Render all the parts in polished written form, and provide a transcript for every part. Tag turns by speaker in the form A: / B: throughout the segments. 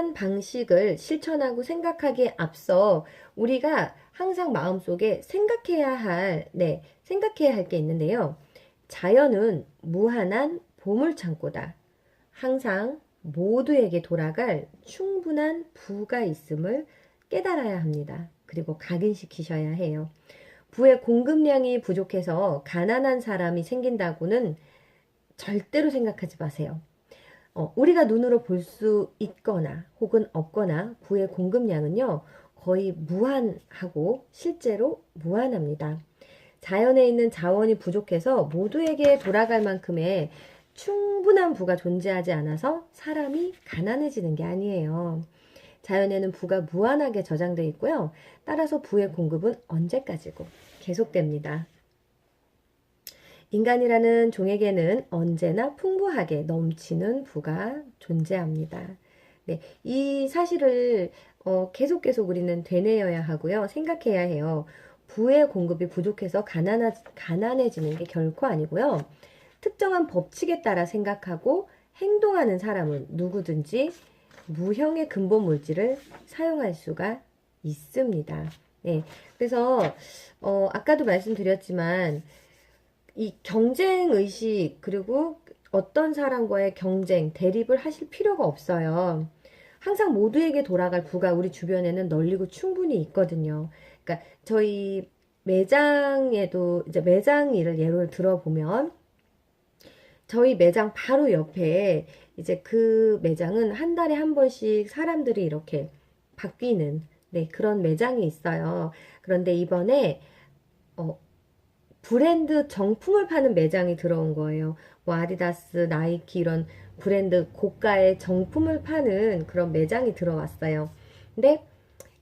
A: 이러한 방식을 실천하고 생각하기에 앞서 우리가 항상 마음속에 생각해야 할 게 있는데요. 자연은 무한한 보물창고다. 항상 모두에게 돌아갈 충분한 부가 있음을 깨달아야 합니다. 그리고 각인시키셔야 해요. 부의 공급량이 부족해서 가난한 사람이 생긴다고는 절대로 생각하지 마세요. 우리가 눈으로 볼 수 있거나 혹은 없거나 부의 공급량은요, 거의 무한하고 실제로 무한합니다. 자연에 있는 자원이 부족해서 모두에게 돌아갈 만큼의 충분한 부가 존재하지 않아서 사람이 가난해지는 게 아니에요. 자연에는 부가 무한하게 저장되어 있고요. 따라서 부의 공급은 언제까지고 계속됩니다. 인간이라는 종에게는 언제나 풍부하게 넘치는 부가 존재합니다. 네, 이 사실을 계속 우리는 되뇌어야 하고요. 생각해야 해요. 부의 공급이 부족해서 가난해지는 게 결코 아니고요. 특정한 법칙에 따라 생각하고 행동하는 사람은 누구든지 무형의 근본 물질을 사용할 수가 있습니다. 네, 그래서 아까도 말씀드렸지만 이 경쟁 의식 그리고 어떤 사람과의 경쟁, 대립을 하실 필요가 없어요. 항상 모두에게 돌아갈 부가 우리 주변에는 널리고 충분히 있거든요. 그러니까 저희 매장에도 이제 매장 일을 예로 들어보면 저희 매장 바로 옆에 이제 그 매장은 한 달에 한 번씩 사람들이 이렇게 바뀌는 그런 매장이 있어요. 그런데 이번에 브랜드 정품을 파는 매장이 들어온 거예요. 뭐 아디다스, 나이키 이런 브랜드 고가의 정품을 파는 그런 매장이 들어왔어요. 근데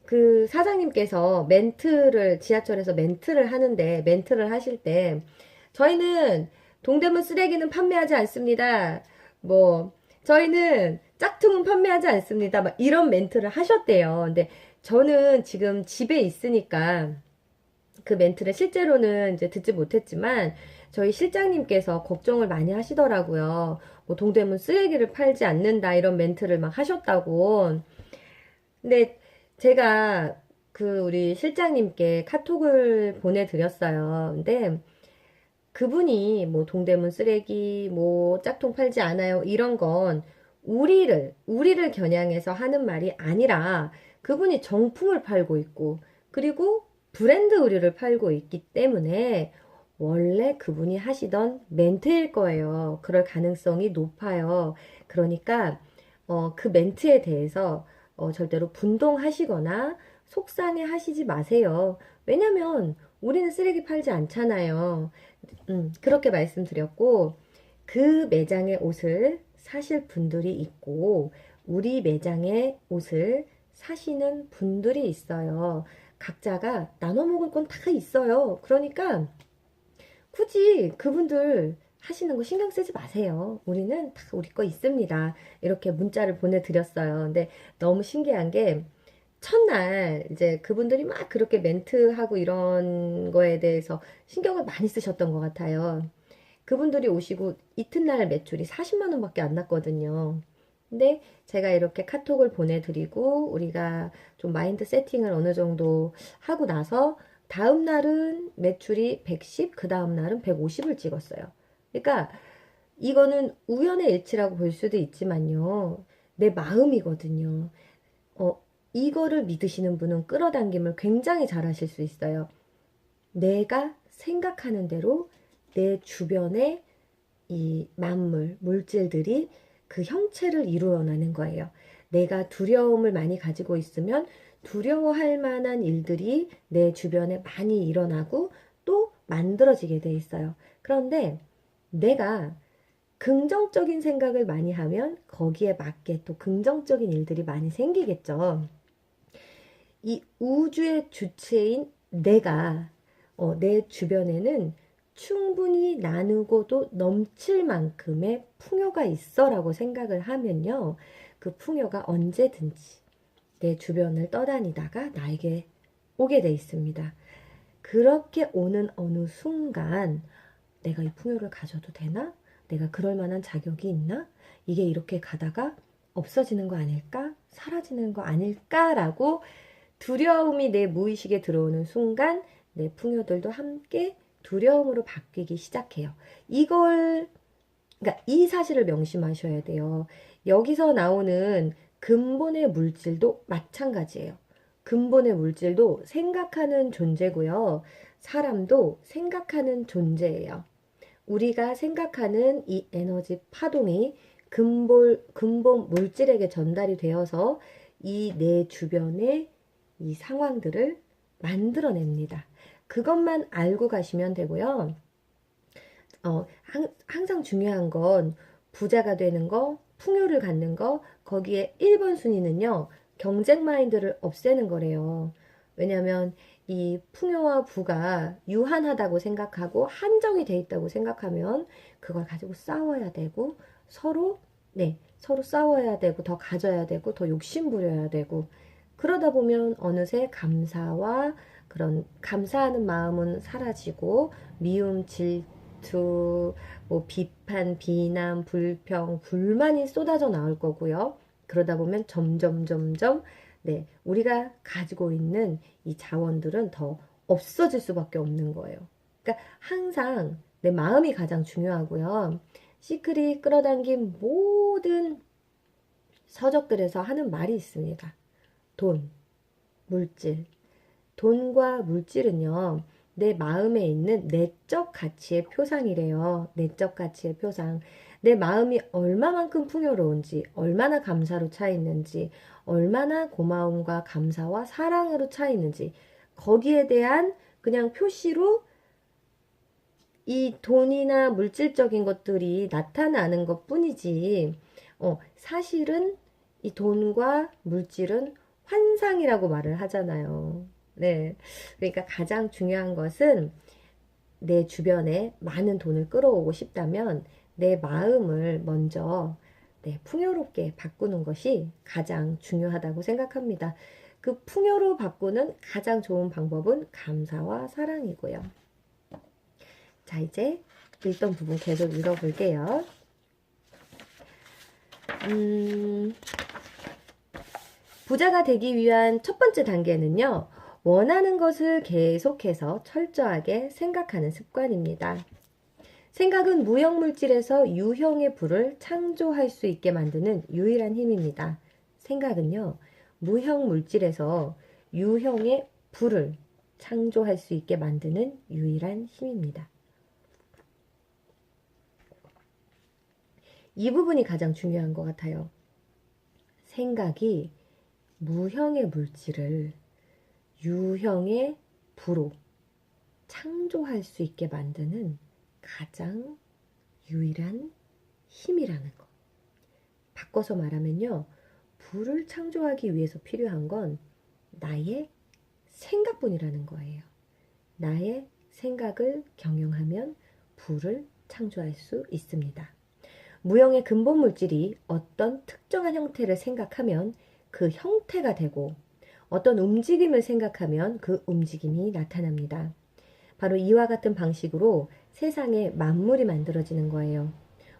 A: 그 사장님께서 지하철에서 멘트를 하는데, 멘트를 하실 때, 저희는 동대문 쓰레기는 판매하지 않습니다. 저희는 짝퉁은 판매하지 않습니다. 막 이런 멘트를 하셨대요. 근데 저는 지금 집에 있으니까 그 멘트를 실제로는 이제 듣지 못했지만 저희 실장님께서 걱정을 많이 하시더라고요. 동대문 쓰레기를 팔지 않는다 이런 멘트를 막 하셨다고. 근데 제가 우리 실장님께 카톡을 보내드렸어요. 근데 그분이 동대문 쓰레기, 짝퉁 팔지 않아요. 이런 건 우리를 겨냥해서 하는 말이 아니라 그분이 정품을 팔고 있고, 그리고 브랜드 의류를 팔고 있기 때문에 원래 그분이 하시던 멘트일 거예요. 그럴 가능성이 높아요. 그러니까, 그 멘트에 대해서 절대로 분동하시거나 속상해 하시지 마세요. 왜냐면 우리는 쓰레기 팔지 않잖아요. 그렇게 말씀드렸고, 그 매장의 옷을 사실 분들이 있고, 우리 매장의 옷을 사시는 분들이 있어요. 각자가 나눠 먹을 건 다 있어요. 그러니까 굳이 그분들 하시는 거 신경 쓰지 마세요. 우리는 다 우리 거 있습니다. 이렇게 문자를 보내드렸어요. 근데 너무 신기한 게 첫날 이제 그분들이 막 그렇게 멘트하고 이런 거에 대해서 신경을 많이 쓰셨던 것 같아요. 그분들이 오시고 이튿날 매출이 40만 원밖에 안 났거든요. 근데 제가 이렇게 카톡을 보내드리고 우리가 좀 마인드 세팅을 어느 정도 하고 나서 다음 날은 매출이 110, 그 다음 날은 150을 찍었어요. 그러니까 이거는 우연의 일치라고 볼 수도 있지만요. 내 마음이거든요. 이거를 믿으시는 분은 끌어당김을 굉장히 잘 하실 수 있어요. 내가 생각하는 대로 내 주변의 이 만물, 물질들이 그 형체를 이루어내는 거예요. 내가 두려움을 많이 가지고 있으면 두려워할 만한 일들이 내 주변에 많이 일어나고 또 만들어지게 돼 있어요. 그런데 내가 긍정적인 생각을 많이 하면 거기에 맞게 또 긍정적인 일들이 많이 생기겠죠. 이 우주의 주체인 내가 내 주변에는 충분히 나누고도 넘칠 만큼의 풍요가 있어라고 생각을 하면요. 그 풍요가 언제든지 내 주변을 떠다니다가 나에게 오게 돼 있습니다. 그렇게 오는 어느 순간 내가 이 풍요를 가져도 되나? 내가 그럴 만한 자격이 있나? 이게 이렇게 가다가 없어지는 거 아닐까? 사라지는 거 아닐까라고 두려움이 내 무의식에 들어오는 순간 내 풍요들도 함께 두려움으로 바뀌기 시작해요. 그러니까 이 사실을 명심하셔야 돼요. 여기서 나오는 근본의 물질도 마찬가지예요. 근본의 물질도 생각하는 존재고요. 사람도 생각하는 존재예요. 우리가 생각하는 이 에너지 파동이 근본 물질에게 전달이 되어서 이 내 주변의 이 상황들을 만들어냅니다. 그것만 알고 가시면 되고요. 항상 중요한 건 부자가 되는 거, 풍요를 갖는 거, 거기에 1번 순위는요, 경쟁 마인드를 없애는 거래요. 왜냐면 이 풍요와 부가 유한하다고 생각하고 한정이 돼 있다고 생각하면 그걸 가지고 싸워야 되고 서로 싸워야 되고 더 가져야 되고 더 욕심 부려야 되고 그러다 보면 어느새 감사와 그런 감사하는 마음은 사라지고 미움, 질투, 뭐 비판, 비난, 불평, 불만이 쏟아져 나올 거고요. 그러다 보면 점점 우리가 가지고 있는 이 자원들은 더 없어질 수밖에 없는 거예요. 그러니까 항상 내 마음이 가장 중요하고요. 시크릿 끌어당긴 모든 서적들에서 하는 말이 있습니다. 돈, 물질. 돈과 물질은요, 내 마음에 있는 내적 가치의 표상이래요. 내적 가치의 표상. 내 마음이 얼마만큼 풍요로운지, 얼마나 감사로 차 있는지, 얼마나 고마움과 감사와 사랑으로 차 있는지, 거기에 대한 그냥 표시로 이 돈이나 물질적인 것들이 나타나는 것 뿐이지, 사실은 이 돈과 물질은 환상이라고 말을 하잖아요. 네. 그러니까 가장 중요한 것은 내 주변에 많은 돈을 끌어오고 싶다면 내 마음을 먼저 풍요롭게 바꾸는 것이 가장 중요하다고 생각합니다. 그 풍요로 바꾸는 가장 좋은 방법은 감사와 사랑이고요. 자, 이제 읽던 부분 계속 읽어볼게요. 부자가 되기 위한 첫 번째 단계는요. 원하는 것을 계속해서 철저하게 생각하는 습관입니다. 생각은 무형물질에서 유형의 부를 창조할 수 있게 만드는 유일한 힘입니다. 생각은요. 무형물질에서 유형의 부를 창조할 수 있게 만드는 유일한 힘입니다. 이 부분이 가장 중요한 것 같아요. 생각이 무형의 물질을 유형의 부로 창조할 수 있게 만드는 가장 유일한 힘이라는 것. 바꿔서 말하면요. 부를 창조하기 위해서 필요한 건 나의 생각뿐이라는 거예요. 나의 생각을 경영하면 부를 창조할 수 있습니다. 무형의 근본 물질이 어떤 특정한 형태를 생각하면 그 형태가 되고 어떤 움직임을 생각하면 그 움직임이 나타납니다. 바로 이와 같은 방식으로 세상에 만물이 만들어지는 거예요.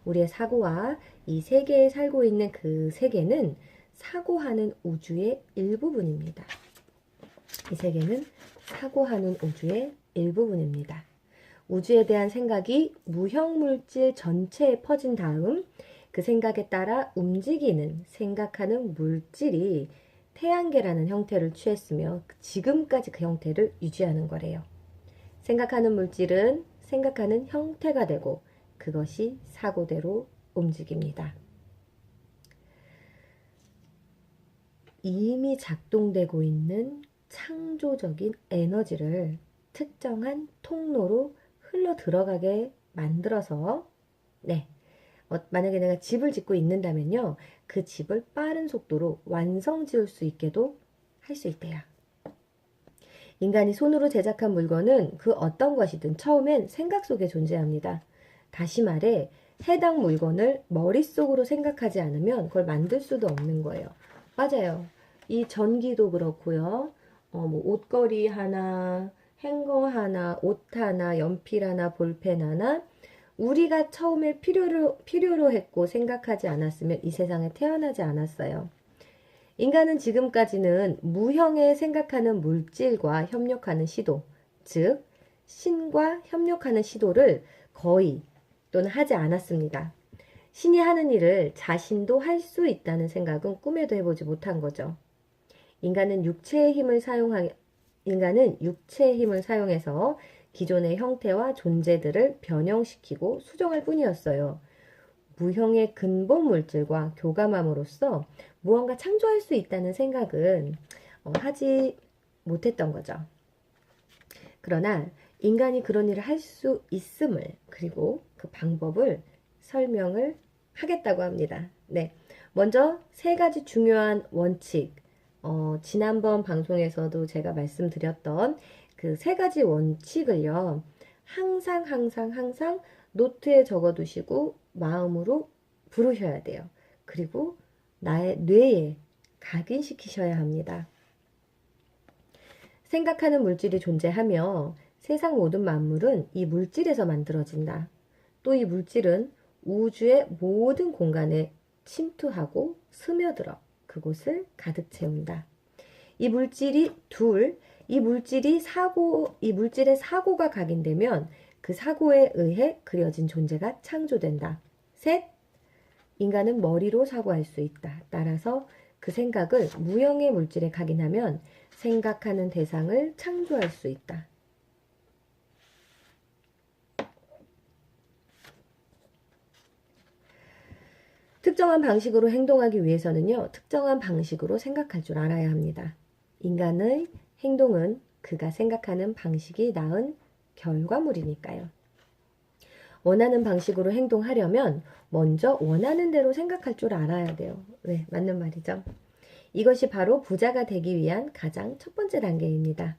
A: 우리의 사고와 이 세계에 살고 있는 그 세계는 사고하는 우주의 일부분입니다. 이 세계는 사고하는 우주의 일부분입니다. 우주에 대한 생각이 무형물질 전체에 퍼진 다음 그 생각에 따라 움직이는 생각하는 물질이 태양계라는 형태를 취했으며 지금까지 그 형태를 유지하는 거래요. 생각하는 물질은 생각하는 형태가 되고 그것이 사고대로 움직입니다. 이미 작동되고 있는 창조적인 에너지를 특정한 통로로 흘러 들어가게 만들어서 만약에 내가 집을 짓고 있는다면요. 그 집을 빠른 속도로 완성 지을 수 있게도 할 수 있대요. 인간이 손으로 제작한 물건은 그 어떤 것이든 처음엔 생각 속에 존재합니다. 다시 말해 해당 물건을 머릿속으로 생각하지 않으면 그걸 만들 수도 없는 거예요. 맞아요. 이 전기도 그렇고요. 옷걸이 하나, 행거 하나, 옷 하나, 연필 하나, 볼펜 하나, 우리가 처음에 필요로 했고 생각하지 않았으면 이 세상에 태어나지 않았어요. 인간은 지금까지는 무형의 생각하는 물질과 협력하는 시도, 즉 신과 협력하는 시도를 거의 또는 하지 않았습니다. 신이 하는 일을 자신도 할 수 있다는 생각은 꿈에도 해보지 못한 거죠. 인간은 육체의 힘을 사용해서 기존의 형태와 존재들을 변형시키고 수정할 뿐이었어요. 무형의 근본 물질과 교감함으로써 무언가 창조할 수 있다는 생각은 하지 못했던 거죠. 그러나 인간이 그런 일을 할 수 있음을, 그리고 그 방법을 설명을 하겠다고 합니다. 네. 먼저 세 가지 중요한 원칙, 지난번 방송에서도 제가 말씀드렸던 그 세 가지 원칙을요, 항상 노트에 적어 두시고 마음으로 부르셔야 돼요. 그리고 나의 뇌에 각인시키셔야 합니다. 생각하는 물질이 존재하며 세상 모든 만물은 이 물질에서 만들어진다. 또 이 물질은 우주의 모든 공간에 침투하고 스며들어 그곳을 가득 채운다. 이 물질의 사고가 각인되면 그 사고에 의해 그려진 존재가 창조된다. 셋, 인간은 머리로 사고할 수 있다. 따라서 그 생각을 무형의 물질에 각인하면 생각하는 대상을 창조할 수 있다. 특정한 방식으로 행동하기 위해서는요, 특정한 방식으로 생각할 줄 알아야 합니다. 인간의 행동은 그가 생각하는 방식이 낳은 결과물이니까요. 원하는 방식으로 행동하려면 먼저 원하는 대로 생각할 줄 알아야 돼요. 네, 맞는 말이죠. 이것이 바로 부자가 되기 위한 가장 첫 번째 단계입니다.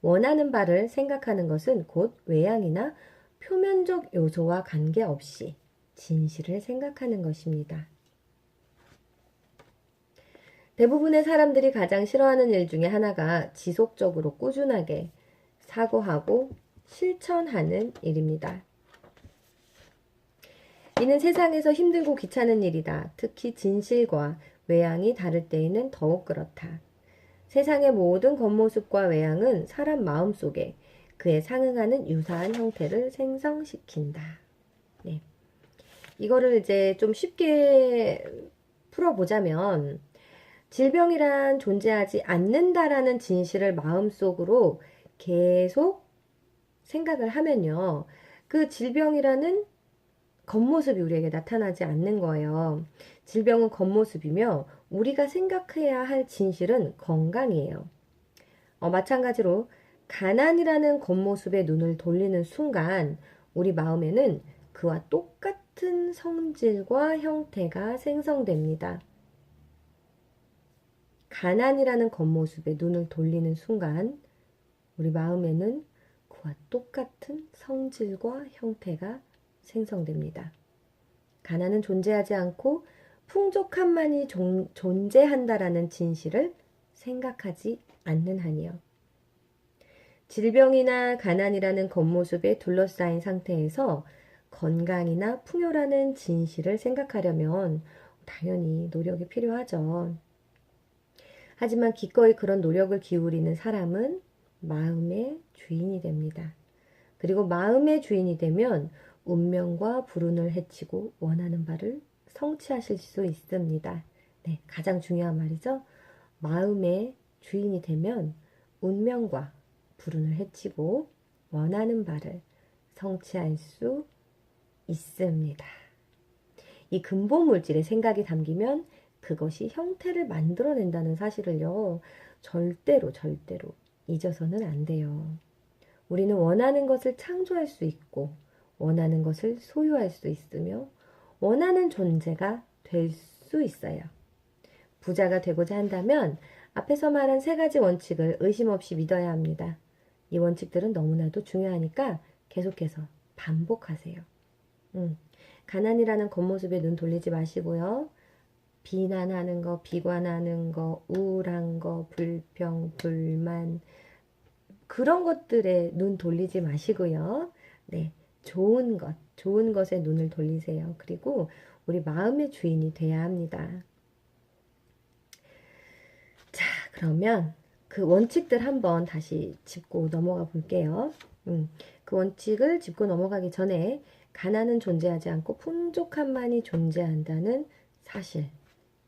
A: 원하는 바를 생각하는 것은 곧 외향이나 표면적 요소와 관계없이 진실을 생각하는 것입니다. 대부분의 사람들이 가장 싫어하는 일 중에 하나가 지속적으로 꾸준하게 사고하고 실천하는 일입니다. 이는 세상에서 힘들고 귀찮은 일이다. 특히 진실과 외향이 다를 때에는 더욱 그렇다. 세상의 모든 겉모습과 외향은 사람 마음속에 그에 상응하는 유사한 형태를 생성시킨다. 네. 이거를 이제 좀 쉽게 풀어보자면, 질병이란 존재하지 않는다라는 진실을 마음속으로 계속 생각을 하면요, 그 질병이라는 겉모습이 우리에게 나타나지 않는 거예요. 질병은 겉모습이며 우리가 생각해야 할 진실은 건강이에요. 마찬가지로 가난이라는 겉모습에 눈을 돌리는 순간 우리 마음에는 그와 똑같은 성질과 형태가 생성됩니다. 가난이라는 겉모습에 눈을 돌리는 순간 우리 마음에는 그와 똑같은 성질과 형태가 생성됩니다. 가난은 존재하지 않고 풍족함만이 존재한다라는 진실을 생각하지 않는 한이요. 질병이나 가난이라는 겉모습에 둘러싸인 상태에서 건강이나 풍요라는 진실을 생각하려면 당연히 노력이 필요하죠. 하지만 기꺼이 그런 노력을 기울이는 사람은 마음의 주인이 됩니다. 그리고 마음의 주인이 되면 운명과 불운을 해치고 원하는 바를 성취하실 수 있습니다. 네, 가장 중요한 말이죠. 마음의 주인이 되면 운명과 불운을 해치고 원하는 바를 성취할 수 있습니다. 이 근본 물질의 생각이 담기면 그것이 형태를 만들어낸다는 사실을요, 절대로 잊어서는 안 돼요. 우리는 원하는 것을 창조할 수 있고 원하는 것을 소유할 수 있으며 원하는 존재가 될 수 있어요. 부자가 되고자 한다면 앞에서 말한 세 가지 원칙을 의심 없이 믿어야 합니다. 이 원칙들은 너무나도 중요하니까 계속해서 반복하세요. 가난이라는 겉모습에 눈 돌리지 마시고요. 비난하는 거, 비관하는 거, 우울한 거, 불평, 불만, 그런 것들에 눈 돌리지 마시고요. 네, 좋은 것, 좋은 것에 눈을 돌리세요. 그리고 우리 마음의 주인이 돼야 합니다. 자, 그러면 그 원칙들 한번 다시 짚고 넘어가 볼게요. 그 원칙을 짚고 넘어가기 전에 가난은 존재하지 않고 풍족함만이 존재한다는 사실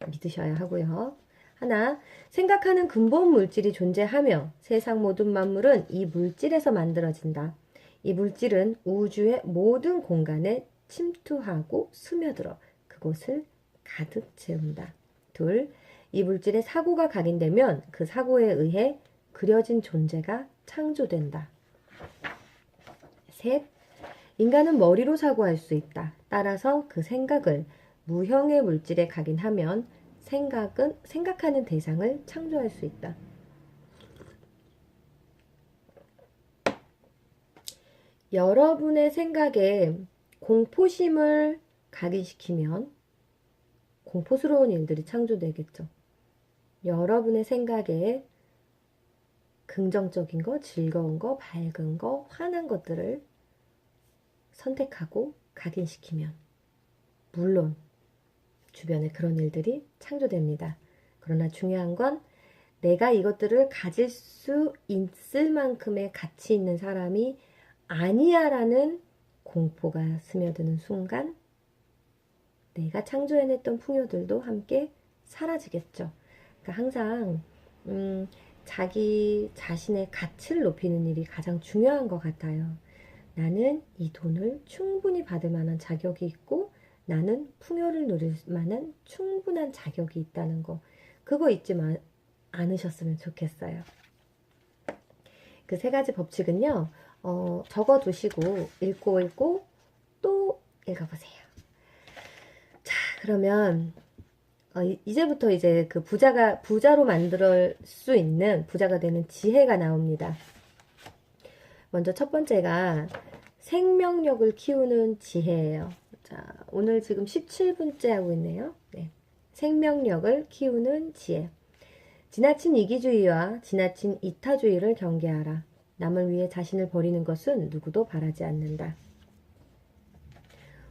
A: 믿으셔야 하고요. 하나, 생각하는 근본 물질이 존재하며 세상 모든 만물은 이 물질에서 만들어진다. 이 물질은 우주의 모든 공간에 침투하고 스며들어 그곳을 가득 채운다. 둘, 이 물질의 사고가 각인되면 그 사고에 의해 그려진 존재가 창조된다. 셋, 인간은 머리로 사고할 수 있다. 따라서 그 생각을 무형의 물질에 각인하면 생각은 생각하는 대상을 창조할 수 있다. 여러분의 생각에 공포심을 각인시키면 공포스러운 일들이 창조되겠죠. 여러분의 생각에 긍정적인 거, 즐거운 거, 밝은 거, 환한 것들을 선택하고 각인시키면 물론 주변에 그런 일들이 창조됩니다. 그러나 중요한 건 내가 이것들을 가질 수 있을 만큼의 가치 있는 사람이 아니야 라는 공포가 스며드는 순간 내가 창조해냈던 풍요들도 함께 사라지겠죠. 그러니까 항상 자기 자신의 가치를 높이는 일이 가장 중요한 것 같아요. 나는 이 돈을 충분히 받을 만한 자격이 있고 나는 풍요를 누릴 만한 충분한 자격이 있다는 거. 그거 잊지 않으셨으면 좋겠어요. 그 세 가지 법칙은요. 적어두시고 읽고 또 읽어보세요. 자, 그러면 이제부터 이제 그 부자로 만들 수 있는 부자가 되는 지혜가 나옵니다. 먼저 첫 번째가 생명력을 키우는 지혜예요. 자, 오늘 지금 17분째 하고 있네요. 네. 생명력을 키우는 지혜. 지나친 이기주의와 지나친 이타주의를 경계하라. 남을 위해 자신을 버리는 것은 누구도 바라지 않는다.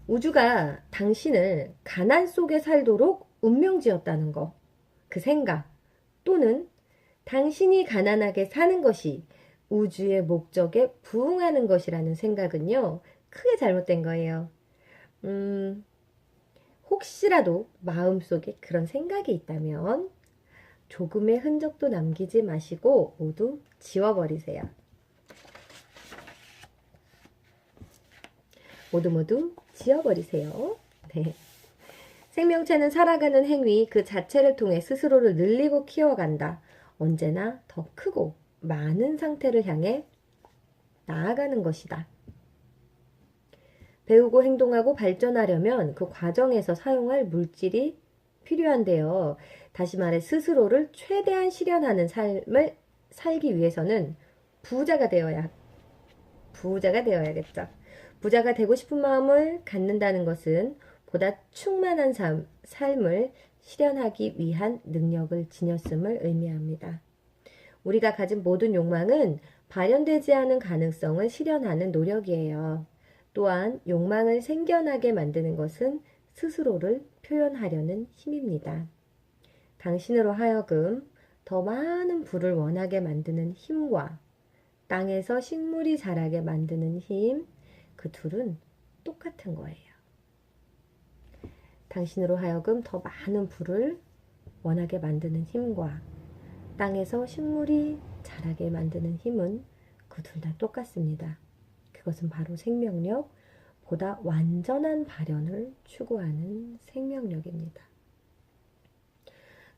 A: 우주가 당신을 가난 속에 살도록 운명지었다는 거. 그 생각 또는 당신이 가난하게 사는 것이 우주의 목적에 부응하는 것이라는 생각은요. 크게 잘못된 거예요. 혹시라도 마음속에 그런 생각이 있다면 조금의 흔적도 남기지 마시고 모두 지워버리세요. 모두 지워버리세요. 네. 생명체는 살아가는 행위 그 자체를 통해 스스로를 늘리고 키워간다. 언제나 더 크고 많은 상태를 향해 나아가는 것이다. 배우고 행동하고 발전하려면 그 과정에서 사용할 물질이 필요한데요. 다시 말해 스스로를 최대한 실현하는 삶을 살기 위해서는 부자가 되어야겠죠. 부자가 되고 싶은 마음을 갖는다는 것은 보다 충만한 삶을 실현하기 위한 능력을 지녔음을 의미합니다. 우리가 가진 모든 욕망은 발현되지 않은 가능성을 실현하는 노력이에요. 또한 욕망을 생겨나게 만드는 것은 스스로를 표현하려는 힘입니다. 당신으로 하여금 더 많은 부를 원하게 만드는 힘과 땅에서 식물이 자라게 만드는 힘, 그 둘은 똑같은 거예요. 당신으로 하여금 더 많은 부를 원하게 만드는 힘과 땅에서 식물이 자라게 만드는 힘은 그 둘 다 똑같습니다. 그것은 바로 생명력, 보다 완전한 발현을 추구하는 생명력입니다.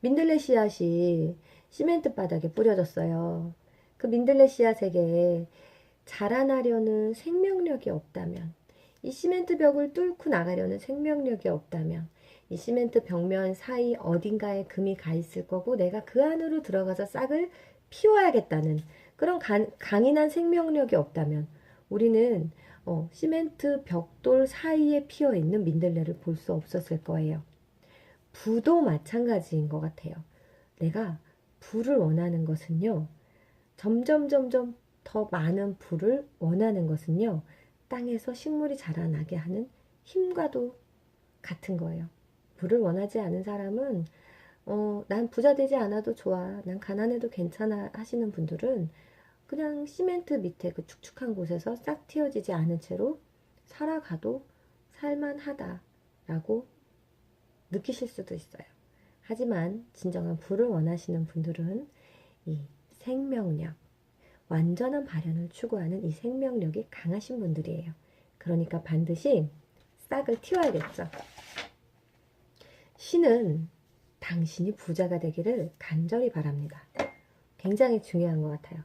A: 민들레 씨앗이 시멘트 바닥에 뿌려졌어요. 그 민들레 씨앗에게 자라나려는 생명력이 없다면, 이 시멘트 벽을 뚫고 나가려는 생명력이 없다면 이 시멘트 벽면 사이 어딘가에 금이 가 있을 거고 내가 그 안으로 들어가서 싹을 피워야겠다는 그런 강인한 생명력이 없다면 우리는 시멘트 벽돌 사이에 피어있는 민들레를 볼 수 없었을 거예요. 부도 마찬가지인 것 같아요. 내가 부를 원하는 것은요. 점점 더 많은 부를 원하는 것은요. 땅에서 식물이 자라나게 하는 힘과도 같은 거예요. 부를 원하지 않은 사람은 난 부자 되지 않아도 좋아, 난 가난해도 괜찮아 하시는 분들은 그냥 시멘트 밑에 그 축축한 곳에서 싹 틔어지지 않은 채로 살아가도 살만하다라고 느끼실 수도 있어요. 하지만 진정한 부를 원하시는 분들은 이 생명력, 완전한 발현을 추구하는 이 생명력이 강하신 분들이에요. 그러니까 반드시 싹을 틔워야겠죠. 신은 당신이 부자가 되기를 간절히 바랍니다. 굉장히 중요한 것 같아요.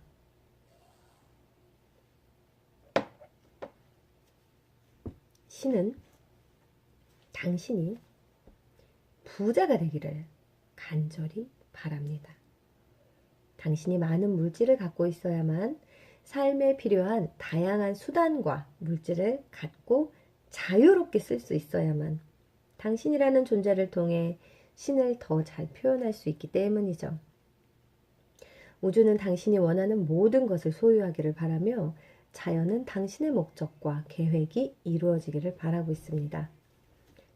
A: 신은 당신이 부자가 되기를 간절히 바랍니다. 당신이 많은 물질을 갖고 있어야만 삶에 필요한 다양한 수단과 물질을 갖고 자유롭게 쓸 수 있어야만 당신이라는 존재를 통해 신을 더 잘 표현할 수 있기 때문이죠. 우주는 당신이 원하는 모든 것을 소유하기를 바라며 자연은 당신의 목적과 계획이 이루어지기를 바라고 있습니다.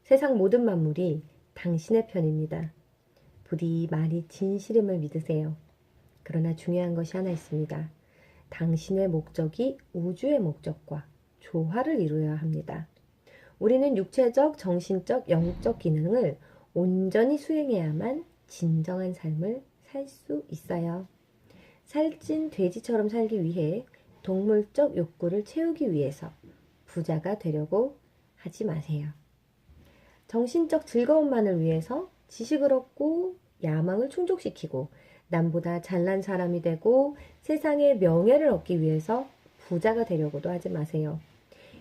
A: 세상 모든 만물이 당신의 편입니다. 부디 말이 진실임을 믿으세요. 그러나 중요한 것이 하나 있습니다. 당신의 목적이 우주의 목적과 조화를 이루어야 합니다. 우리는 육체적, 정신적, 영적 기능을 온전히 수행해야만 진정한 삶을 살 수 있어요. 살찐 돼지처럼 살기 위해 동물적 욕구를 채우기 위해서 부자가 되려고 하지 마세요. 정신적 즐거움만을 위해서 지식을 얻고 야망을 충족시키고 남보다 잘난 사람이 되고 세상의 명예를 얻기 위해서 부자가 되려고도 하지 마세요.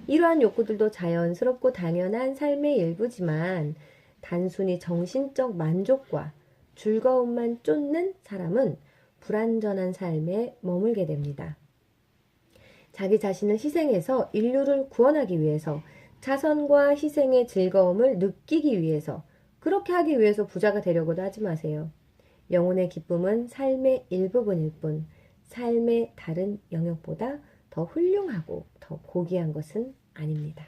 A: 이러한 욕구들도 자연스럽고 당연한 삶의 일부지만 단순히 정신적 만족과 즐거움만 쫓는 사람은 불완전한 삶에 머물게 됩니다. 자기 자신을 희생해서 인류를 구원하기 위해서 자선과 희생의 즐거움을 느끼기 위해서 그렇게 하기 위해서 부자가 되려고도 하지 마세요. 영혼의 기쁨은 삶의 일부분일 뿐 삶의 다른 영역보다 더 훌륭하고 더 고귀한 것은 아닙니다.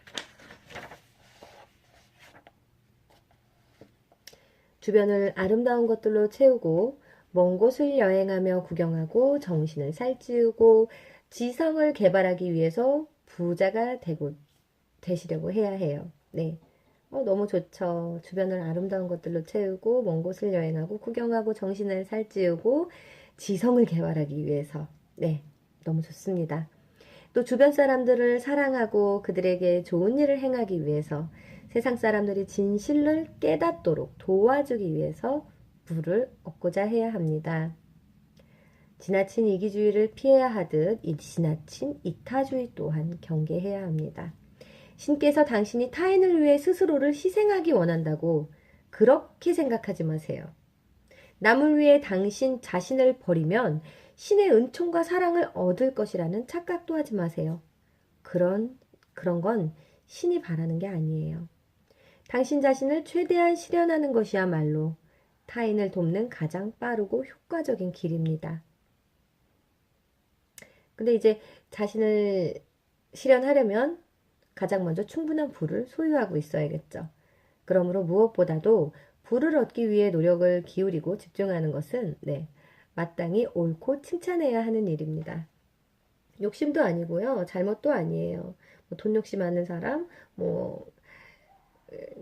A: 주변을 아름다운 것들로 채우고 먼 곳을 여행하며 구경하고 정신을 살찌우고 지성을 개발하기 위해서 부자가 되시려고 해야 해요. 네. 너무 좋죠. 주변을 아름다운 것들로 채우고 먼 곳을 여행하고 구경하고 정신을 살찌우고 지성을 개발하기 위해서. 네. 너무 좋습니다. 또 주변 사람들을 사랑하고 그들에게 좋은 일을 행하기 위해서 세상 사람들이 진실을 깨닫도록 도와주기 위해서 부를 얻고자 해야 합니다. 지나친 이기주의를 피해야 하듯 이 지나친 이타주의 또한 경계해야 합니다. 신께서 당신이 타인을 위해 스스로를 희생하기 원한다고 그렇게 생각하지 마세요. 남을 위해 당신 자신을 버리면 신의 은총과 사랑을 얻을 것이라는 착각도 하지 마세요. 그런 건 신이 바라는 게 아니에요. 당신 자신을 최대한 실현하는 것이야말로 타인을 돕는 가장 빠르고 효과적인 길입니다. 근데 이제 자신을 실현하려면 가장 먼저 충분한 부를 소유하고 있어야겠죠. 그러므로 무엇보다도 부를 얻기 위해 노력을 기울이고 집중하는 것은 마땅히 옳고 칭찬해야 하는 일입니다. 욕심도 아니고요. 잘못도 아니에요. 돈 욕심하는 사람,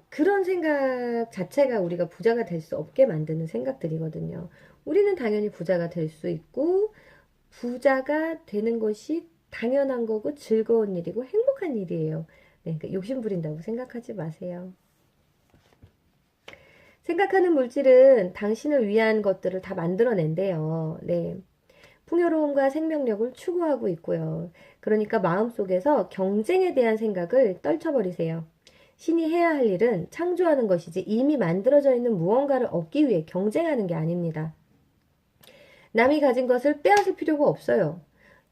A: 그런 생각 자체가 우리가 부자가 될 수 없게 만드는 생각들이거든요. 우리는 당연히 부자가 될 수 있고 부자가 되는 것이 당연한 거고 즐거운 일이고 행복한 일이에요. 그러니까 욕심 부린다고 생각하지 마세요. 생각하는 물질은 당신을 위한 것들을 다 만들어낸대요. 풍요로움과 생명력을 추구하고 있고요. 그러니까 마음속에서 경쟁에 대한 생각을 떨쳐버리세요. 신이 해야 할 일은 창조하는 것이지 이미 만들어져 있는 무언가를 얻기 위해 경쟁하는 게 아닙니다. 남이 가진 것을 빼앗을 필요가 없어요.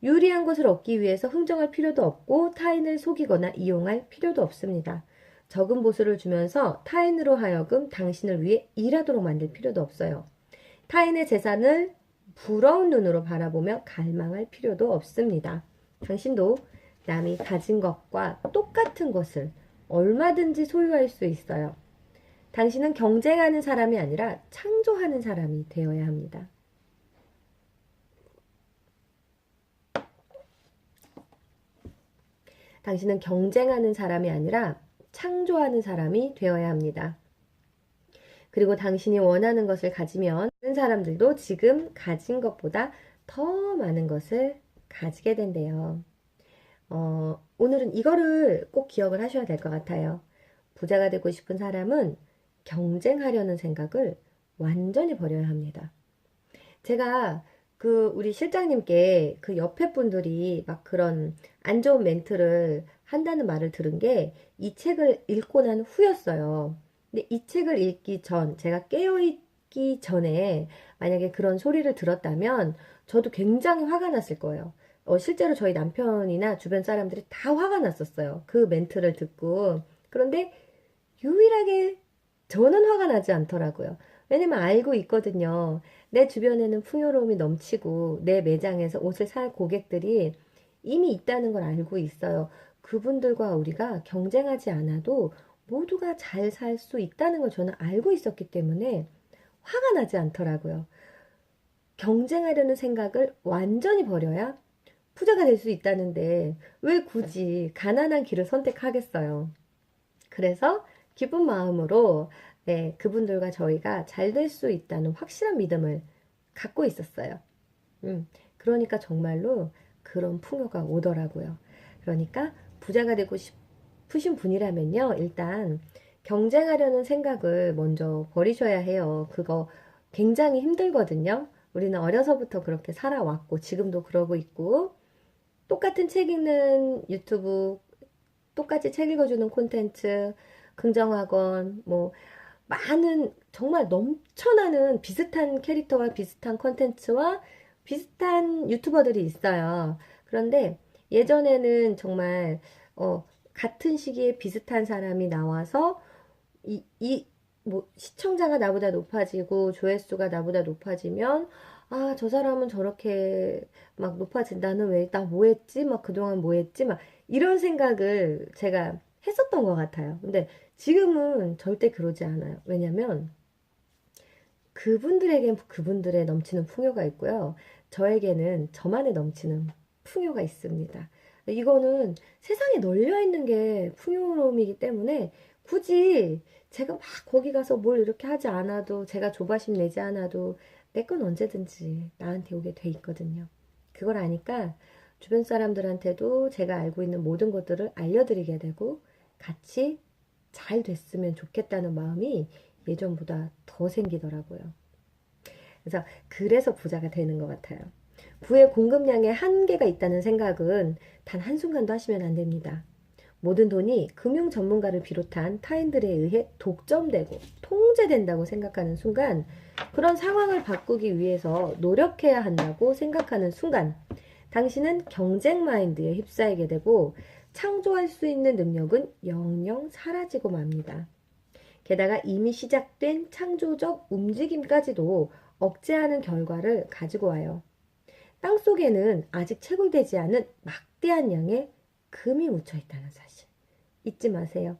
A: 유리한 것을 얻기 위해서 흥정할 필요도 없고 타인을 속이거나 이용할 필요도 없습니다. 적은 보수를 주면서 타인으로 하여금 당신을 위해 일하도록 만들 필요도 없어요. 타인의 재산을 부러운 눈으로 바라보며 갈망할 필요도 없습니다. 당신도 남이 가진 것과 똑같은 것을 얼마든지 소유할 수 있어요. 당신은 경쟁하는 사람이 아니라 창조하는 사람이 되어야 합니다. 당신은 경쟁하는 사람이 아니라 창조하는 사람이 되어야 합니다. 그리고 당신이 원하는 것을 가지면 다른 사람들도 지금 가진 것보다 더 많은 것을 가지게 된대요. 오늘은 이거를 꼭 기억을 하셔야 될 것 같아요. 부자가 되고 싶은 사람은 경쟁하려는 생각을 완전히 버려야 합니다. 제가 우리 실장님께 그 옆에 분들이 막 그런 안 좋은 멘트를 한다는 말을 들은 게 이 책을 읽고 난 후였어요. 근데 이 책을 읽기 전, 제가 깨어있기 전에 만약에 그런 소리를 들었다면 저도 굉장히 화가 났을 거예요. 실제로 저희 남편이나 주변 사람들이 다 화가 났었어요. 그 멘트를 듣고. 그런데 유일하게 저는 화가 나지 않더라고요. 왜냐면 알고 있거든요. 내 주변에는 풍요로움이 넘치고 내 매장에서 옷을 살 고객들이 이미 있다는 걸 알고 있어요. 그분들과 우리가 경쟁하지 않아도 모두가 잘 살 수 있다는 걸 저는 알고 있었기 때문에 화가 나지 않더라고요. 경쟁하려는 생각을 완전히 버려야 부자가 될 수 있다는데 왜 굳이 가난한 길을 선택하겠어요. 그래서 기쁜 마음으로 네, 그분들과 저희가 잘 될 수 있다는 확실한 믿음을 갖고 있었어요. 그러니까 정말로 그런 풍요가 오더라고요. 그러니까 부자가 되고 싶으신 분이라면요, 일단 경쟁하려는 생각을 먼저 버리셔야 해요. 그거 굉장히 힘들거든요. 우리는 어려서부터 그렇게 살아왔고, 지금도 그러고 있고, 똑같은 책 읽는 유튜브, 똑같이 책 읽어주는 콘텐츠, 긍정학원, 뭐, 많은, 정말 넘쳐나는 비슷한 캐릭터와 비슷한 콘텐츠와 비슷한 유튜버들이 있어요. 그런데 예전에는 정말, 같은 시기에 비슷한 사람이 나와서, 뭐, 시청자가 나보다 높아지고, 조회수가 나보다 높아지면, 아, 저 사람은 저렇게 막 높아진, 나는 왜, 나 뭐 했지? 막 그동안 뭐 했지? 막 이런 생각을 제가 했었던 것 같아요. 근데 지금은 절대 그러지 않아요. 왜냐면 그분들에겐 그분들의 넘치는 풍요가 있고요. 저에게는 저만의 넘치는 풍요가 있습니다. 이거는 세상에 널려 있는 게 풍요로움이기 때문에 굳이 제가 막 거기 가서 뭘 이렇게 하지 않아도 제가 조바심 내지 않아도 내 건 언제든지 나한테 오게 돼 있거든요. 그걸 아니까 주변 사람들한테도 제가 알고 있는 모든 것들을 알려드리게 되고 같이 잘 됐으면 좋겠다는 마음이 예전보다 더 생기더라고요. 그래서 부자가 되는 것 같아요. 부의 공급량에 한계가 있다는 생각은 단 한순간도 하시면 안 됩니다. 모든 돈이 금융 전문가를 비롯한 타인들에 의해 독점되고 통제된다고 생각하는 순간, 그런 상황을 바꾸기 위해서 노력해야 한다고 생각하는 순간, 당신은 경쟁 마인드에 휩싸이게 되고 창조할 수 있는 능력은 영영 사라지고 맙니다. 게다가 이미 시작된 창조적 움직임까지도 억제하는 결과를 가지고 와요. 땅 속에는 아직 채굴되지 않은 막대한 양의 금이 묻혀 있다는 사실 잊지 마세요.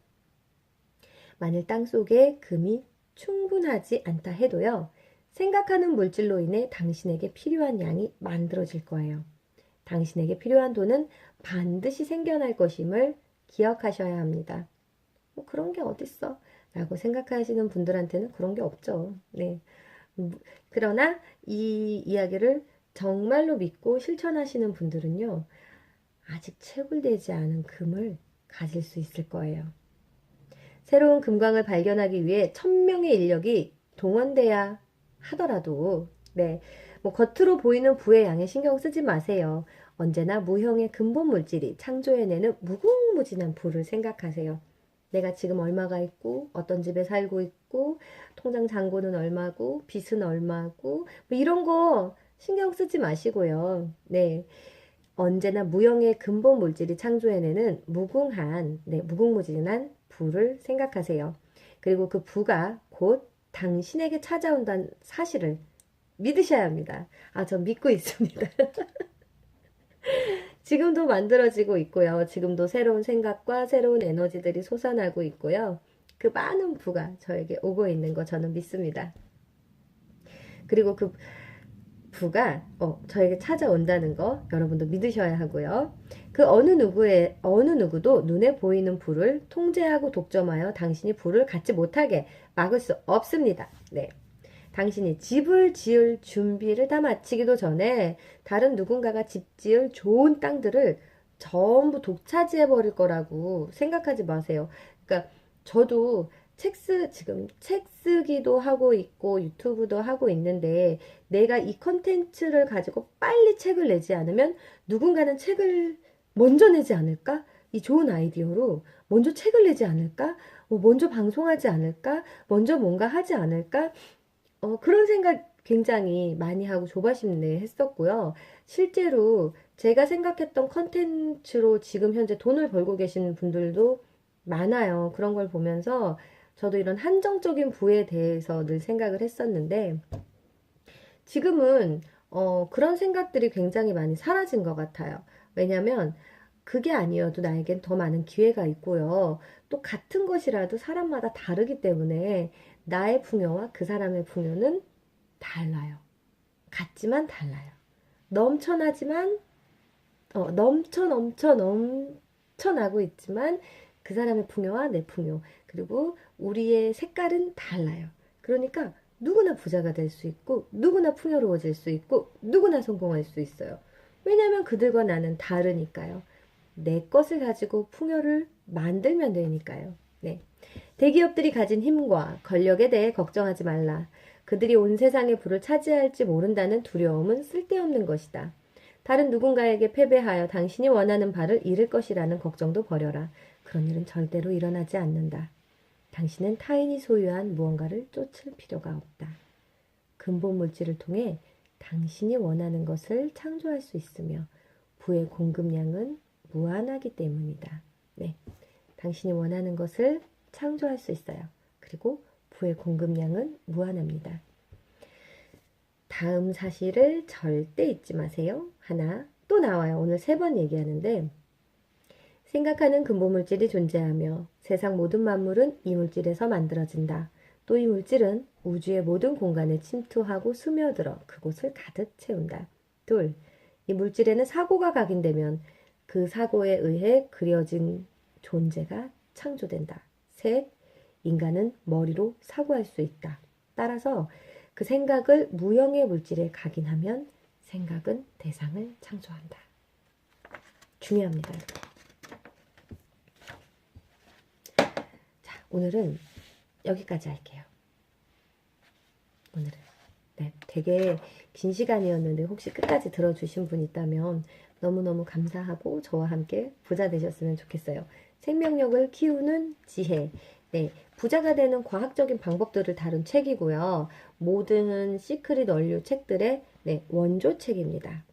A: 만일 땅 속에 금이 충분하지 않다 해도요, 생각하는 물질로 인해 당신에게 필요한 양이 만들어질 거예요. 당신에게 필요한 돈은 반드시 생겨날 것임을 기억하셔야 합니다. 뭐 그런 게 어딨어? 라고 생각하시는 분들한테는 그런 게 없죠. 네. 그러나 이 이야기를 정말로 믿고 실천하시는 분들은요, 아직 채굴되지 않은 금을 가질 수 있을 거예요. 새로운 금광을 발견하기 위해 1000명의 인력이 동원돼야 하더라도, 네, 뭐 겉으로 보이는 부의 양에 신경 쓰지 마세요. 언제나 무형의 근본 물질이 창조해내는 무궁무진한 부를 생각하세요. 내가 지금 얼마가 있고, 어떤 집에 살고 있고, 통장 잔고는 얼마고, 빚은 얼마고, 뭐 이런 거 신경 쓰지 마시고요. 네. 언제나 무형의 근본 물질이 창조해내는 무궁한, 네, 무궁무진한 부를 생각하세요. 그리고 그 부가 곧 당신에게 찾아온다는 사실을 믿으셔야 합니다. 아, 전 믿고 있습니다. 지금도 만들어지고 있고요. 지금도 새로운 생각과 새로운 에너지들이 솟아나고 있고요. 그 많은 부가 저에게 오고 있는 거 저는 믿습니다. 그리고 그 부가 저에게 찾아온다는 거 여러분도 믿으셔야 하고요. 그 어느 누구도 눈에 보이는 불을 통제하고 독점하여 당신이 불을 갖지 못하게 막을 수 없습니다. 네. 당신이 집을 지을 준비를 다 마치기도 전에 다른 누군가가 집 지을 좋은 땅들을 전부 독차지해 버릴 거라고 생각하지 마세요. 그러니까 저도 지금 책 쓰기도 하고 있고 유튜브도 하고 있는데 내가 이 컨텐츠를 가지고 빨리 책을 내지 않으면 누군가는 책을 먼저 내지 않을까? 이 좋은 아이디어로 먼저 책을 내지 않을까? 먼저 방송하지 않을까? 먼저 뭔가 하지 않을까? 그런 생각 굉장히 많이 하고 조바심내 했었고요. 실제로 제가 생각했던 컨텐츠로 지금 현재 돈을 벌고 계시는 분들도 많아요. 그런 걸 보면서 저도 이런 한정적인 부에 대해서 늘 생각을 했었는데 지금은 그런 생각들이 굉장히 많이 사라진 것 같아요. 왜냐면 그게 아니어도 나에겐 더 많은 기회가 있고요. 또 같은 것이라도 사람마다 다르기 때문에 나의 풍요와 그 사람의 풍요는 달라요. 같지만 달라요. 넘쳐나지만 넘쳐나고 있지만 그 사람의 풍요와 내 풍요 그리고 우리의 색깔은 달라요. 그러니까 누구나 부자가 될 수 있고 누구나 풍요로워질 수 있고 누구나 성공할 수 있어요. 왜냐하면 그들과 나는 다르니까요. 내 것을 가지고 풍요를 만들면 되니까요. 네. 대기업들이 가진 힘과 권력에 대해 걱정하지 말라. 그들이 온 세상의 부를 차지할지 모른다는 두려움은 쓸데없는 것이다. 다른 누군가에게 패배하여 당신이 원하는 바를 잃을 것이라는 걱정도 버려라. 그런 일은 절대로 일어나지 않는다. 당신은 타인이 소유한 무언가를 쫓을 필요가 없다. 근본 물질을 통해 당신이 원하는 것을 창조할 수 있으며 부의 공급량은 무한하기 때문이다. 네, 당신이 원하는 것을 창조할 수 있어요. 그리고 부의 공급량은 무한합니다. 다음 사실을 절대 잊지 마세요. 하나 또 나와요. 오늘 3번 얘기하는데 생각하는 근본물질이 존재하며 세상 모든 만물은 이 물질에서 만들어진다. 또 이 물질은 우주의 모든 공간에 침투하고 스며들어 그곳을 가득 채운다. 둘, 이 물질에는 사고가 각인되면 그 사고에 의해 그려진 존재가 창조된다. 셋, 인간은 머리로 사고할 수 있다. 따라서 그 생각을 무형의 물질에 각인하면 생각은 대상을 창조한다. 중요합니다. 자, 오늘은 여기까지 할게요. 오늘은 네, 되게 긴 시간이었는데 혹시 끝까지 들어주신 분 있다면 너무너무 감사하고 저와 함께 부자 되셨으면 좋겠어요. 생명력을 키우는 지혜. 네, 부자가 되는 과학적인 방법들을 다룬 책이고요. 모든 시크릿 원료 책들의 원조 책입니다.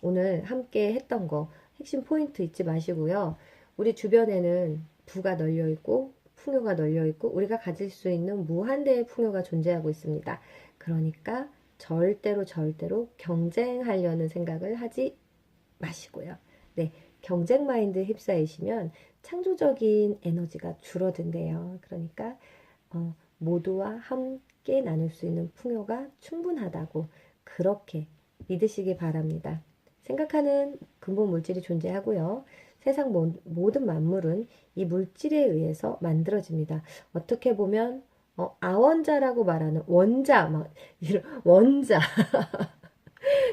A: 오늘 함께 했던 거 핵심 포인트 잊지 마시고요. 우리 주변에는 부가 널려 있고 풍요가 널려 있고 우리가 가질 수 있는 무한대의 풍요가 존재하고 있습니다. 그러니까 절대로 경쟁하려는 생각을 하지 마시고요. 네, 경쟁 마인드에 휩싸이시면 창조적인 에너지가 줄어든대요. 그러니까 모두와 함께 나눌 수 있는 풍요가 충분하다고 그렇게 믿으시기 바랍니다. 생각하는 근본 물질이 존재하고요. 세상 모든 만물은 이 물질에 의해서 만들어집니다. 어떻게 보면 아원자라고 말하는 원자, 이런 원자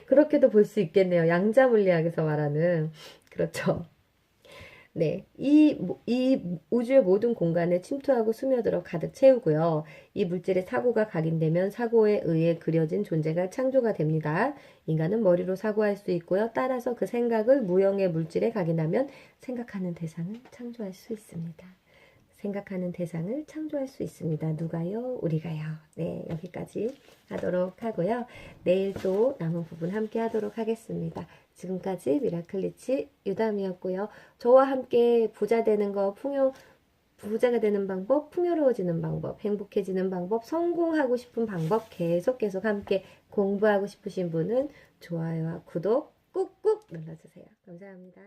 A: 그렇게도 볼 수 있겠네요. 양자 물리학에서 말하는 그렇죠. 네, 이 우주의 모든 공간에 침투하고 스며들어 가득 채우고요. 이 물질의 사고가 각인되면 사고에 의해 그려진 존재가 창조가 됩니다. 인간은 머리로 사고할 수 있고요. 따라서 그 생각을 무형의 물질에 각인하면 생각하는 대상을 창조할 수 있습니다. 생각하는 대상을 창조할 수 있습니다. 누가요? 우리가요. 네, 여기까지 하도록 하고요. 내일 또 남은 부분 함께 하도록 하겠습니다. 지금까지 미라클리치 유담이었고요. 저와 함께 부자 되는 거, 부자가 되는 방법, 풍요로워지는 방법, 행복해지는 방법, 성공하고 싶은 방법 계속 함께 공부하고 싶으신 분은 좋아요와 구독 꾹꾹 눌러주세요. 감사합니다.